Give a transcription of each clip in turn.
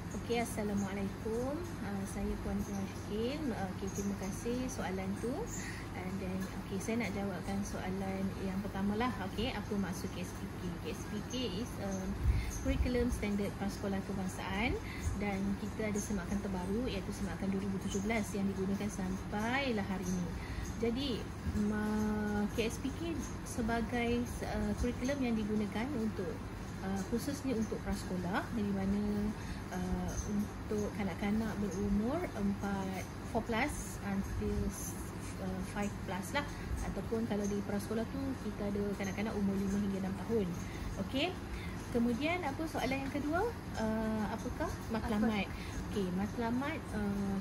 Okey, Assalamualaikum. Saya Puan Syakil. Terima kasih soalan tu. And then, saya nak jawabkan soalan yang pertama lah. Apa maksud KSPK? KSPK is Curriculum Standard Prasekolah Kebangsaan, dan kita ada semakan terbaru iaitu semakan 2017 yang digunakan sampailah hari ini. Jadi KSPK sebagai kurikulum yang digunakan untuk khususnya untuk prasekolah, di mana untuk kanak-kanak berumur 4 plus until 5 plus lah, ataupun kalau di prasekolah tu kita ada kanak-kanak umur 5 hingga 6 tahun. Okey. Kemudian apa soalan yang kedua? Apakah matlamat? Okey, matlamat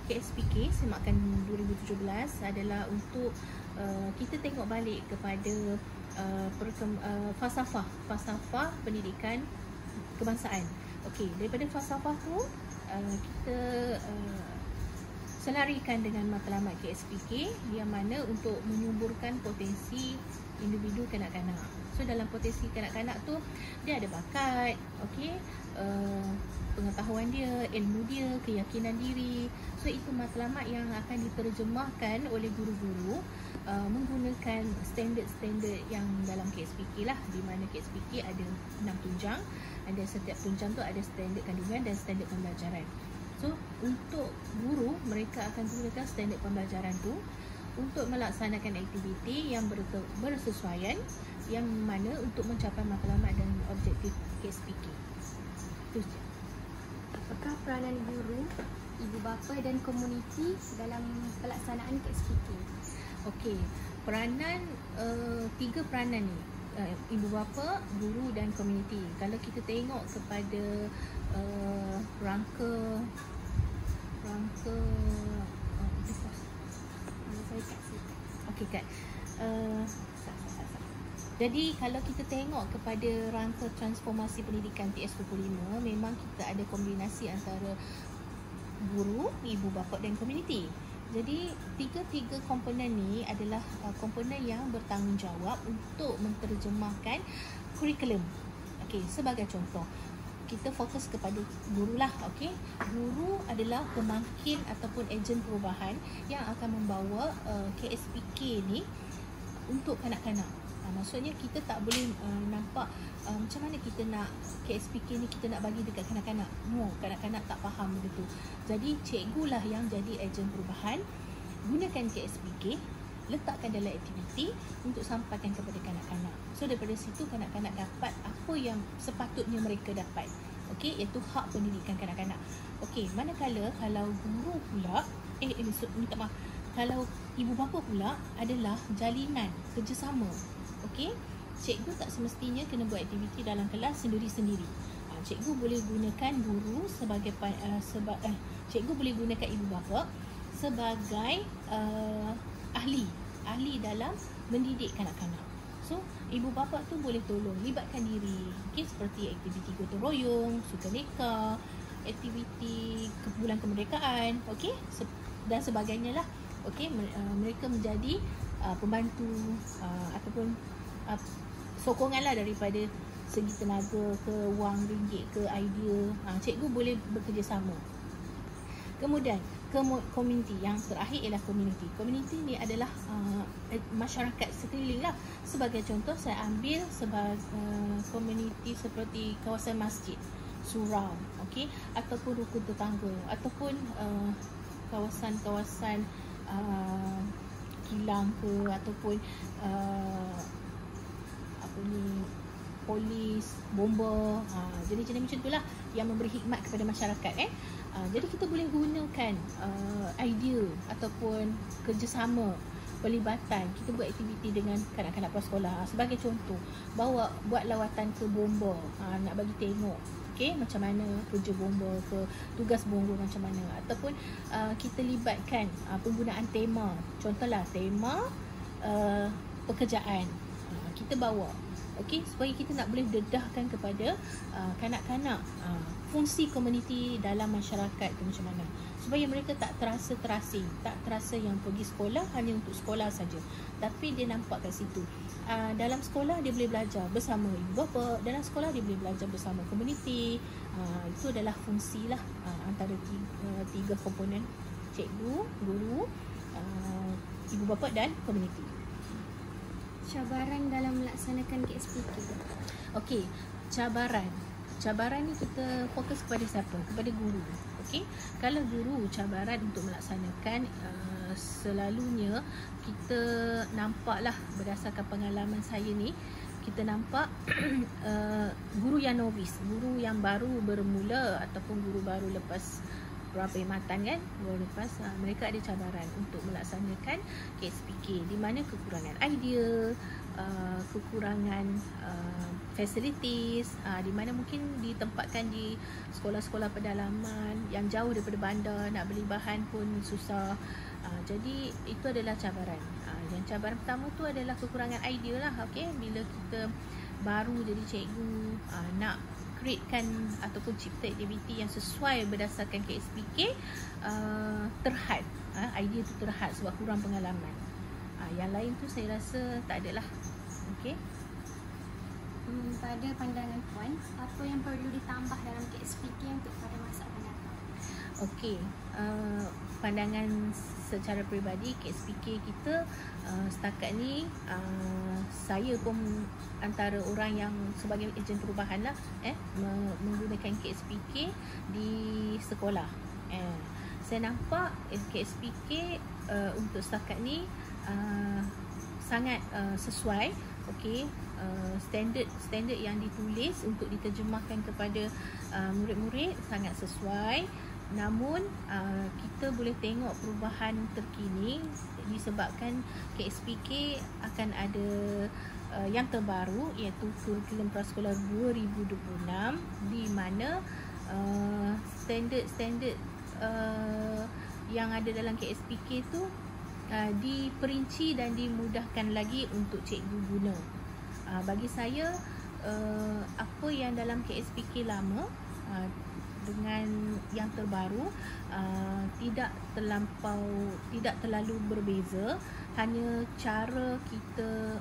KSPK semakan 2017 adalah untuk kita tengok balik kepada falsafah pendidikan kebangsaan. Okey, daripada falsafah tu kita selarikan dengan matlamat KSPK yang mana untuk menyuburkan potensi individu kanak-kanak. So dalam potensi kanak-kanak tu dia ada bakat, pengetahuan dia, ilmu dia, keyakinan diri. So itu matlamat yang akan diterjemahkan oleh guru-guru menggunakan standard-standard yang dalam KSPK lah, di mana KSPK ada 6 tunjang, dan setiap tunjang tu ada standard kandungan dan standard pembelajaran. So untuk guru, mereka akan gunakan standard pembelajaran tu untuk melaksanakan aktiviti yang bersesuaian, yang mana untuk mencapai matlamat dan objektif KSPK. Itu saja. Apakah peranan guru, ibu bapa dan komuniti dalam pelaksanaan KSPK? Okey, peranan, 3 peranan ni, ibu bapa, guru dan komuniti. Kalau kita tengok kepada rangka okey Kak. Jadi kalau kita tengok kepada rangka transformasi pendidikan PS25, memang kita ada kombinasi antara guru, ibu bapa dan komuniti. Jadi tiga komponen ni adalah komponen yang bertanggungjawab untuk menterjemahkan kurikulum. Okey, sebagai contoh, kita fokus kepada guru lah. Okey, guru adalah pemangkin ataupun ejen perubahan yang akan membawa KSPK ni untuk kanak-kanak. Maksudnya kita tak boleh nampak macam mana kita nak KSPK ni kita nak bagi dekat kanak-kanak. No, kanak-kanak tak faham begitu. Jadi cikgu lah yang jadi ejen perubahan. Gunakan KSPK, letakkan dalam aktiviti untuk sampaikan kepada kanak-kanak. So daripada situ kanak-kanak dapat apa yang sepatutnya mereka dapat. Okey, iaitu hak pendidikan kanak-kanak. Okey, manakala kalau guru pula minta maaf, kalau ibu bapa pula adalah jalinan kerjasama. Okey, cikgu tak semestinya kena buat aktiviti dalam kelas sendiri-sendiri. Cikgu boleh gunakan guru sebagai cikgu boleh gunakan ibu bapa sebagai ahli dalam mendidik kanak-kanak. So ibu bapa tu boleh tolong libatkan diri, seperti aktiviti gotong royong, sukaneka, aktiviti bulan kemerdekaan, dan sebagainya lah. Mereka menjadi pembantu ataupun sokongan lah daripada segi tenaga ke wang ringgit ke idea. Cikgu boleh bekerjasama. Kemudian komuniti, yang terakhir ialah komuniti. Komuniti ni adalah masyarakat sekeliling lah. Sebagai contoh, saya ambil sebagai komuniti seperti kawasan masjid, surau, ataupun rukun tetangga, ataupun kawasan-kawasan kilang ke, ataupun polis, bomba, jenis-jenis macam itulah yang memberi khidmat kepada masyarakat. Jadi kita boleh gunakan idea ataupun kerjasama, pelibatan. Kita buat aktiviti dengan kanak-kanak prasekolah. Sebagai contoh, buat lawatan ke bomba, nak bagi tengok macam mana kerja bomba ke, tugas bomba macam mana, ataupun kita libatkan penggunaan tema. Contohlah tema pekerjaan. Kita bawa Okey, supaya kita nak boleh dedahkan kepada kanak-kanak fungsi komuniti dalam masyarakat tu macam mana, supaya mereka tak terasa terasing, tak terasa yang pergi sekolah hanya untuk sekolah saja, tapi dia nampak kat situ dalam sekolah dia boleh belajar bersama ibu bapa, dalam sekolah dia boleh belajar bersama komuniti. Itu adalah fungsi lah antara tiga komponen: cikgu, guru, ibu bapa dan komuniti. Cabaran dalam melaksanakan KSPK. Okey, cabaran ni kita fokus kepada siapa? Kepada guru. Okey, kalau guru, cabaran untuk melaksanakan selalunya kita nampaklah, berdasarkan pengalaman saya ni, kita nampak guru yang novice, guru yang baru bermula ataupun guru baru lepas perkhidmatan kan, baru lepas, mereka ada cabaran untuk melaksanakan KSPK, di mana kekurangan idea, kekurangan facilities, di mana mungkin ditempatkan di sekolah-sekolah pedalaman yang jauh daripada bandar, nak beli bahan pun susah. Jadi itu adalah cabaran. Yang cabaran pertama tu adalah kekurangan idea lah. Okay? Bila kita baru jadi cikgu, nak createkan ataupun cipta aktiviti yang sesuai berdasarkan KSPK, terhad, idea tu terhad sebab kurang pengalaman. Yang lain tu saya rasa tak adalah. Okey. Pada pandangan Puan, apa yang perlu ditambah dalam KSPK untuk pada masa akan datang? Okey, pandangan secara peribadi KSPK kita setakat ni, saya pun antara orang yang sebagai ejen perubahan lah, menggunakan KSPK di sekolah. Saya nampak KSPK untuk setakat ni sangat sesuai. Okey, standard yang ditulis untuk diterjemahkan kepada murid-murid sangat sesuai. Namun kita boleh tengok perubahan terkini disebabkan KSPK akan ada yang terbaru, iaitu kurikulum prasekolah 2026, di mana standard yang ada dalam KSPK tu diperinci dan dimudahkan lagi untuk cikgu guna. Bagi saya, apa yang dalam KSPK lama dengan yang terbaru tidak terlalu berbeza, hanya cara kita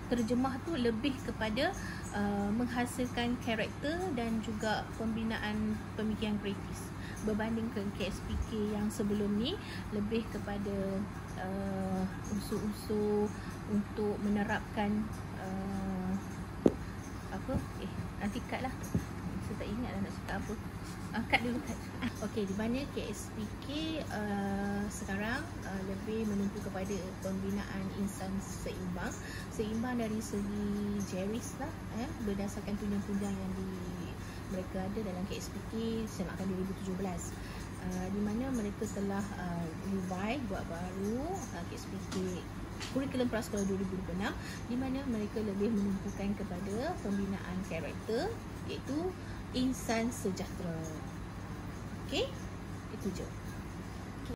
terjemah tu lebih kepada menghasilkan karakter dan juga pembinaan pemikiran kritis, berbandingkan KSPK yang sebelum ni lebih kepada unsur-unsur untuk menerapkan nanti cut lah, saya tak ingat lah nak cakap apa. Cut dulu, cut. Okey, di mana KSPK sekarang lebih menumpu kepada pembinaan insan seimbang dari segi jeris lah, berdasarkan tunjang-tunjang yang mereka ada dalam KSPK semakan 2017, di mana mereka telah revise, buat baru KSPK kurikulum prasekolah 2026, di mana mereka lebih menumpukan kepada pembinaan karakter, iaitu insan sejahtera. Okey, itu je.